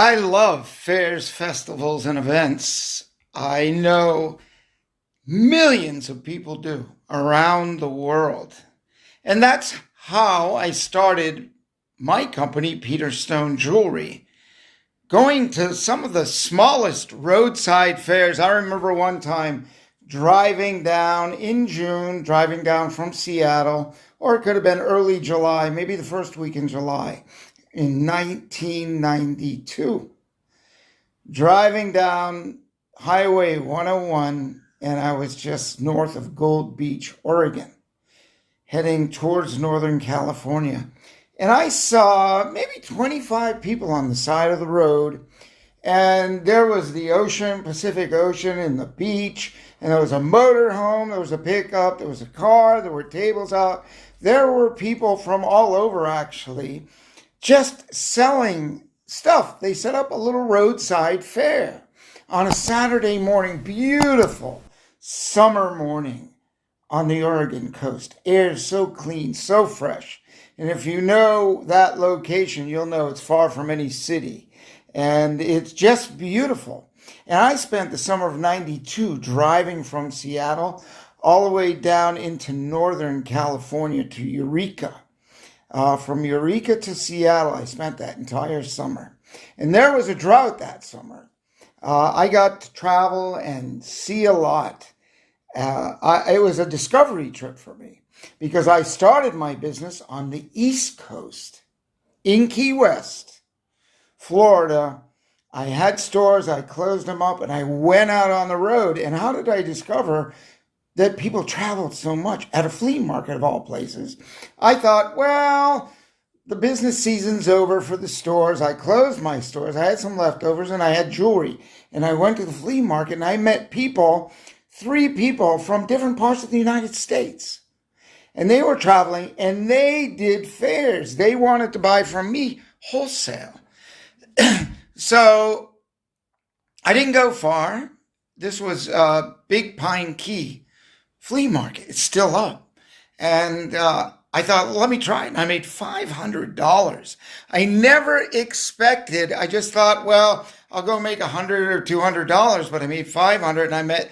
I love fairs, festivals, and events. I know millions of people do around the world. And that's how I started my company, Peter Stone Jewelry. Going to some of the smallest roadside fairs. I remember one time driving down in June, driving down from Seattle, or it could have been early July, maybe the first week in July in 1992, driving down Highway 101, and I was just north of Gold Beach, Oregon, heading towards Northern California. And I saw maybe 25 people on the side of the road, and there was the ocean, Pacific Ocean, and the beach, and there was a motor home, there was a pickup, there was a car, there were tables out. There were people from all over, actually, just selling stuff. They set up a little roadside fair on a Saturday morning, beautiful summer morning on the Oregon coast. Air is so clean, so fresh. And if you know that location, you'll know it's far from any city. And it's just beautiful. And I spent the summer of 92 driving from Seattle all the way down into Northern California to Eureka. From Eureka to Seattle, I spent that entire summer. And there was a drought that summer. I got to travel and see a lot. It was a discovery trip for me because I started my business on the East Coast in Key West, Florida. I had stores, I closed them up, and I went out on the road. And how did I discover that people traveled so much at a flea market of all places? I thought, well, the business season's over for the stores. I closed my stores. I had some leftovers and I had jewelry. And I went to the flea market and I met people, 3 people from different parts of the United States. And they were traveling and they did fairs. They wanted to buy from me wholesale. So I didn't go far. This was Big Pine Key flea market. It's still up. And I thought, well, let me try it. And I made $500. I never expected, I just thought, well, I'll go make $100 or $200, but I made $500 and I met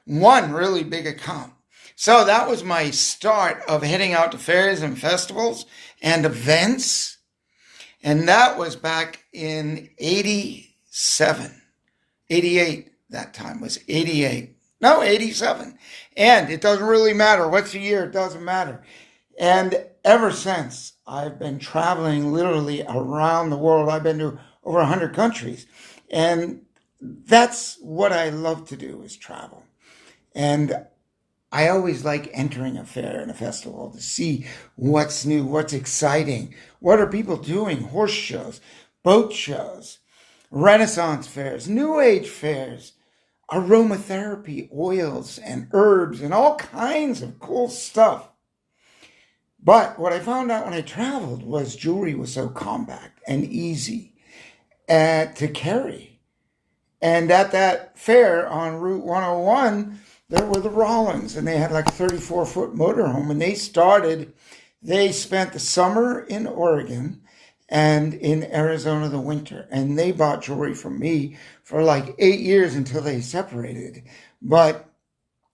one really big account. So that was my start of heading out to fairs and festivals and events. And that was back in 87, 88. That time was 88. No, 87. And it doesn't really matter. What's the year? It doesn't matter. And ever since, I've been traveling literally around the world. I've been to over 100 countries. And that's what I love to do, is travel. And I always like entering a fair and a festival to see what's new, what's exciting. What are people doing? Horse shows, boat shows, Renaissance fairs, New Age fairs, aromatherapy, oils and herbs and all kinds of cool stuff. But what I found out when I traveled was jewelry was so compact and easy to carry. And at that fair on Route 101, there were the Rollins, and they had like a 34-foot motorhome. And they spent the summer in Oregon and in Arizona the winter. And they bought jewelry from me for like 8 years until they separated. But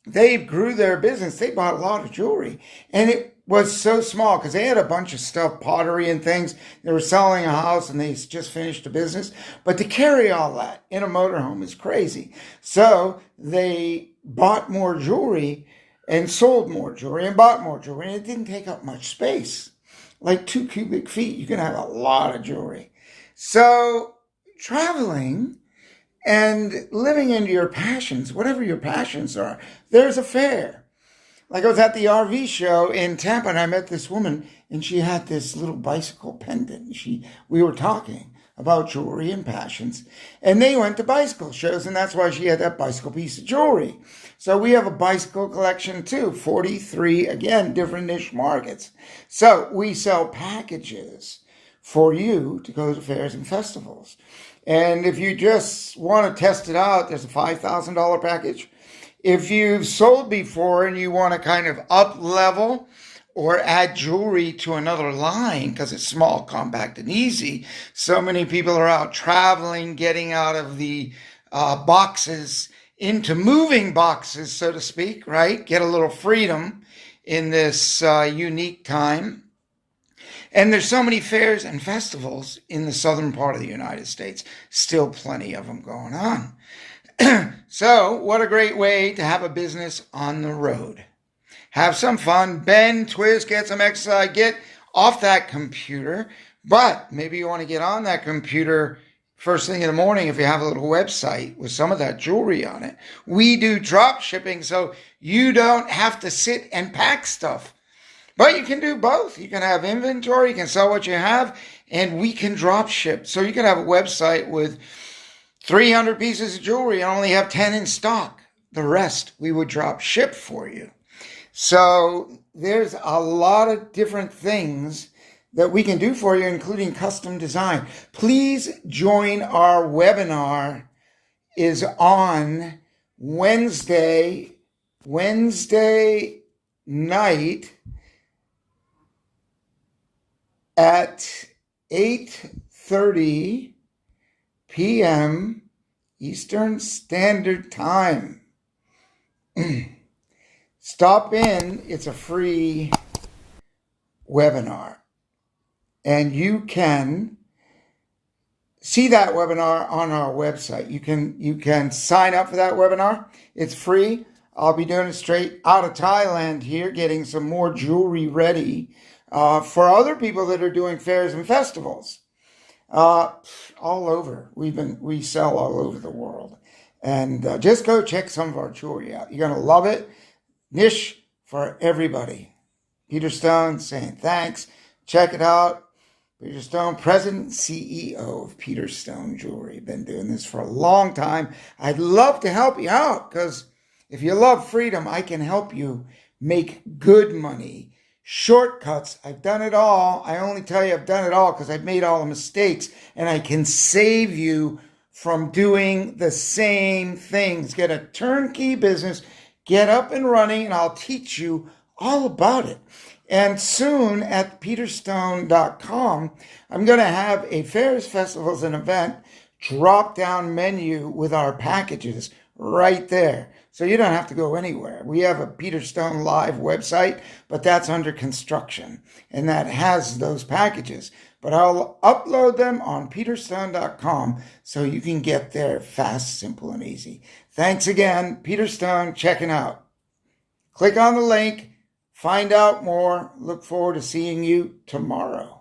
they grew their business. They bought a lot of jewelry. And it was so small because they had a bunch of stuff, pottery and things. They were selling a house and they just finished a business. But to carry all that in a motorhome is crazy. So they bought more jewelry and sold more jewelry and bought more jewelry. And it didn't take up much space. Like 2 cubic feet, you can have a lot of jewelry. So traveling and living into your passions, whatever your passions are, there's a fair. Like I was at the RV show in Tampa and I met this woman and she had this little bicycle pendant. We were talking about jewelry and passions, and they went to bicycle shows, and that's why she had that bicycle piece of jewelry. So we have a bicycle collection too, 43, again, different niche markets. So we sell packages for you to go to fairs and festivals. And if you just want to test it out, there's a $5,000 package. If you've sold before and you want to kind of up level, or add jewelry to another line because it's small, compact, and easy. So many people are out traveling, getting out of the boxes into moving boxes, so to speak, right? Get a little freedom in this unique time. And there's so many fairs and festivals in the southern part of the United States, still plenty of them going on. So, what a great way to have a business on the road. Have some fun, bend, twist, get some exercise, get off that computer. But maybe you want to get on that computer first thing in the morning if you have a little website with some of that jewelry on it. We do drop shipping, so you don't have to sit and pack stuff. But you can do both. You can have inventory, you can sell what you have, and we can drop ship. So you can have a website with 300 pieces of jewelry and only have 10 in stock. The rest we would drop ship for you. So there's a lot of different things that we can do for you, including custom design. Please join our webinar. Is on Wednesday night at 8:30 p.m. Eastern Standard Time. Stop in. It's a free webinar. And you can see that webinar on our website. You can sign up for that webinar. It's free. I'll be doing it straight out of Thailand here, getting some more jewelry ready for other people that are doing fairs and festivals all over. We sell all over the world. And just go check some of our jewelry out. You're going to love it. Niche for everybody. Peter Stone saying thanks. Check it out. Peter Stone, President and CEO of Peter Stone Jewelry. Been doing this for a long time. I'd love to help you out because if you love freedom, I can help you make good money. Shortcuts. I've done it all. I only tell you I've done it all because I've made all the mistakes and I can save you from doing the same things. Get a turnkey business, get up and running, and I'll teach you all about it. And soon at peterstone.com, I'm going to have a fairs, festivals, and event drop-down menu with our packages right there. So you don't have to go anywhere. We have a Peter Stone Live website, but that's under construction, and that has those packages. But I'll upload them on peterstone.com so you can get there fast, simple, and easy. Thanks again, Peter Stone, checking out. Click on the link. Find out more. Look forward to seeing you tomorrow.